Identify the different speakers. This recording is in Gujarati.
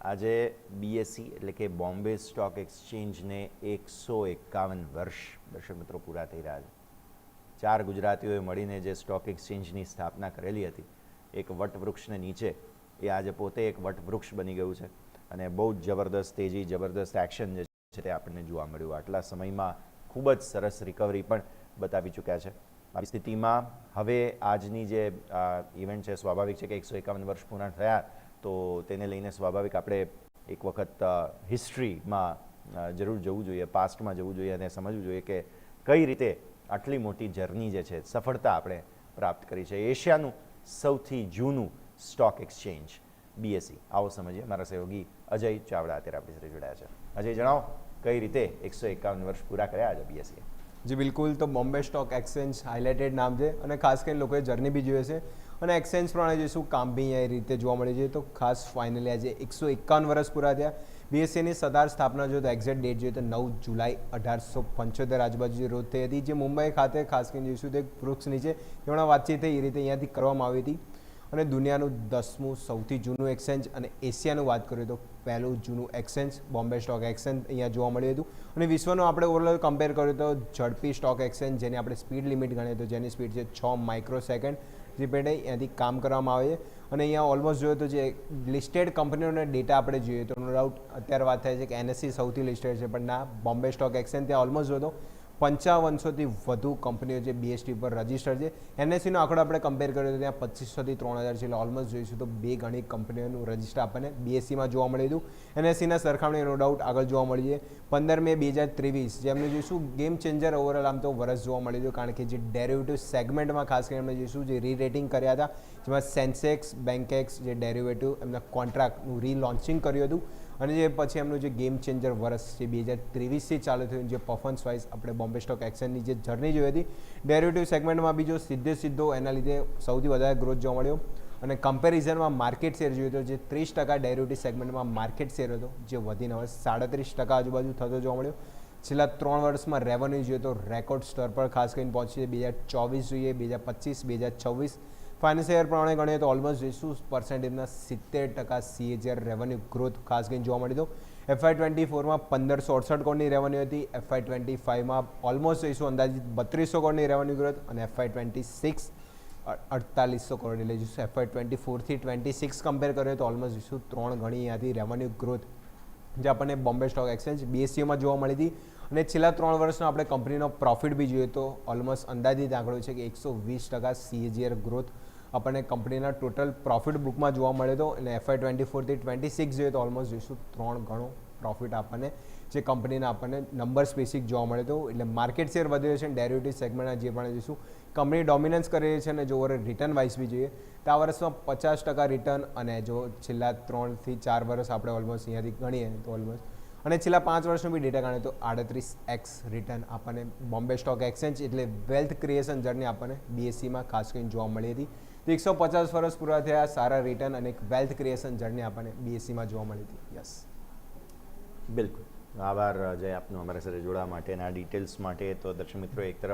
Speaker 1: આજે બીએસઈ એટલે કે બોમ્બે સ્ટોક એક્સચેન્જને 151 વર્ષ દર્શક મિત્રો પૂરા થઈ રહ્યા છે। 4 ગુજરાતીઓએ મળીને જે સ્ટોક એક્સચેન્જની સ્થાપના કરેલી હતી, એક વટવૃક્ષને નીચે, એ આજે પોતે એક વટવૃક્ષ બની ગયું છે અને બહુ જ જબરદસ્ત તેજી, જબરદસ્ત એક્શન જે છે તે આપણને જોવા મળ્યું। આટલા સમયમાં ખૂબ જ સરસ રિકવરી પણ બતાવી ચૂક્યા છે। આવી સ્થિતિમાં હવે આજની જે ઇવેન્ટ છે, સ્વાભાવિક છે કે 151 વર્ષ પૂર્ણ થયા તો તેને લઈને સ્વાભાવિક આપણે એક વખત હિસ્ટ્રીમાં જરૂર જવું જોઈએ, પાસ્ટમાં જવું જોઈએ અને સમજવું જોઈએ કે કઈ રીતે આટલી મોટી જર્ની જે છે, સફળતા આપણે પ્રાપ્ત કરી છે। એશિયાનું સૌથી જૂનું સ્ટોક એક્સચેન્જ બીએસઈ, આવો સમજીએ। મારા સહયોગી અજય ચાવડા અત્યારે આપણી સાથે જોડાયા છે। અજય, જણાવો કઈ રીતે 151 વર્ષ પૂરા કર્યા છે બીએસઈએ?
Speaker 2: જી બિલકુલ, તો બોમ્બે સ્ટોક એક્સચેન્જ હાઇલાઇટેડ નામ છે અને ખાસ કરીને લોકોએ જર્ની બી જોઈએ છે અને એક્સચેન્જ પ્રમાણે જોઈશું કામ બી એ રીતે જોવા મળી છે। તો ખાસ ફાઇનલી આજે 151 વર્ષ પૂરા થયા। બીએસસીની સત્તાવાર સ્થાપના જોઈએ તો એક્ઝેક્ટ ડેટ જોઈએ તો 9 જુલાઈ 1875 આજુબાજુ રોજ થઈ હતી, જે મુંબઈ ખાતે ખાસ કરીને જોઈશું તો એક વૃક્ષ નીચે જેમણે વાતચીત થઈ એ રીતે અહીંયાથી કરવામાં આવી હતી। અને દુનિયાનું 10મું સૌથી જૂનું એક્સચેન્જ અને એશિયાનું વાત કરીએ તો પહેલું જૂનું એક્સચેન્જ બોમ્બે સ્ટોક એક્સચેન્જ અહીંયા જોવા મળ્યું હતું। અને વિશ્વનું આપણે ઓવરઓલ કમ્પેર કરીએ તો ઝડપી સ્ટોક એક્સચેન્જ, જેની આપણે સ્પીડ લિમિટ ગણીએ તો જેની સ્પીડ છે 6 માઇક્રોસેકન્ડ, રિપીટ અહીંયાથી કામ કરવામાં આવે છે। અને અહીંયા ઓલમોસ્ટ જોઈએ તો જે લિસ્ટેડ કંપનીઓના ડેટા આપણે જોઈએ તો નો ડાઉટ અત્યારે વાત થાય છે કે એનએસસી સૌથી લિસ્ટેડ છે, પણ ના, બોમ્બે સ્ટોક એક્સચેન્જ ત્યાં ઓલમોસ્ટ જોઈએ તો 5500થી વધુ કંપનીઓ જે બીએસટી પર રજિસ્ટર છે। એનએસસીનો આંકડો આપણે કમ્પેર કરીએ તો ત્યાં 2500થી 3000 છે, એટલે ઓલમોસ્ટ જોઈશું તો 2 ગણી કંપનીઓનું રજિસ્ટર આપણને બીએસસીમાં જોવા મળ્યું હતું। એનએસસીના સરખામણી નો ડાઉટ આગળ જોવા મળી છે 15 મે 2023, જેમને જોઈશું ગેમ ચેન્જર ઓવરઓલ આમ તો વર્ષ જોવા મળ્યું હતું, કારણ કે જે ડેરિવેટિવ સેગમેન્ટમાં ખાસ કરીને એમને જોઈશું જે રીરેટિંગ કર્યા હતા, જેમાં સેન્સેક્સ, બેન્કેક્સ જે ડેરિવેટિવ એમના કોન્ટ્રાક્ટનું રીલોન્ચિંગ કર્યું હતું અને જે પછી એમનું જે ગેમ ચેન્જર વર્ષ જે 2023થી ચાલુ થયું, જે પરફોર્મન્સ વાઇઝ આપણે બોમ્બે સ્ટોક એક્સચેન્જની જે જર્ની જોઈ હતી ડેરિવેટિવ સેગમેન્ટમાં બીજો સીધો એના લીધે સૌથી વધારે ગ્રોથ જોવા મળ્યો। અને કમ્પેરિઝનમાં માર્કેટ શેર જોઈએ તો જે 30% ડેરિવેટિવ સેગમેન્ટમાં માર્કેટ શેર હતો, જે વધીને હવે 37% આજુબાજુ થતો જોવા મળ્યો। છેલ્લા 3 વર્ષમાં રેવન્યુ જોઈએ તો રેકોર્ડ સ્તર પર ખાસ કરીને પહોંચી છે। 2024 જોઈએ, 2025, 2026 ફાઇનાન્શિયલ યર પ્રમાણે ગણીએ તો ઓલમોસ્ટ જોઈશું પર્સન્ટેજના 70% CAGR રેવન્યુ ગ્રોથ ખાસ કરીને જોવા મળી હતો। FY24માં 1568 કરોડની રેવન્યુ હતી, FY25માં ઓલમોસ્ટ જોઈશું અંદાજિત 3200 કરોડની રેવન્યુ ગ્રોથ અને FY26 4800 કરોડ, એટલે જોઈશું FY24થી 26 કમ્પેર કરીએ તો ઓલમોસ્ટ જોઈશું 3 ગણી અહીંયાથી રેવન્યુ ગ્રોથ જે આપણને બોમ્બે સ્ટોક એક્સચેન્જ બીએસસીમાં જોવા મળી હતી। અને છેલ્લા 3 વર્ષનો આપણે કંપનીનો પ્રોફિટ બી જોઈએ તો ઓલમોસ્ટ અંદાજિત આંકડો છે કે 120% CAGR ગ્રોથ આપણને કંપનીના ટોટલ પ્રોફિટ બુકમાં જોવા મળે તો, અને FY24થી 26 જોઈએ તો ઓલમોસ્ટ જોઈશું 3 ગણો પ્રોફિટ આપણને જે કંપનીના આપણને નંબર સ્પેસિફિક જોવા મળે તો, એટલે માર્કેટ શેર વધી રહ્યો છે ડેરિવેટિવ સેગમેન્ટના જે પણ જોઈશું કંપની ડોમિનન્સ કરી રહી છે। અને જો ઓવર રિટર્ન વાઇઝ બી જોઈએ તો આ વર્ષમાં 50% રિટર્ન, અને જો છેલ્લા 3થી 4 વર્ષ આપણે ઓલમોસ્ટ અહીંયાથી ગણીએ તો ઓલમોસ્ટ, અને છેલ્લા 5 વર્ષનો બી ડેટા ગણીએ તો 38x રિટર્ન આપણને બોમ્બે સ્ટોક એક્સચેન્જ એટલે વેલ્થ ક્રિએશન જર્ની આપણને બીએસસીમાં ખાસ કરીને જોવા મળી હતી। તો 150 વર્ષ પૂરા થયા, સારા રિટર્ન અને એક વેલ્થ ક્રિએશન જર્ની આપણને બીએસસીમાં જોવા મળી હતી। યસ,
Speaker 1: બિલકુલ, આભાર અજય આપનો અમારા સાથે જોડાવા માટે અને આ ડિટેલ્સ માટે। તો દર્શક મિત્રો, એક તરફ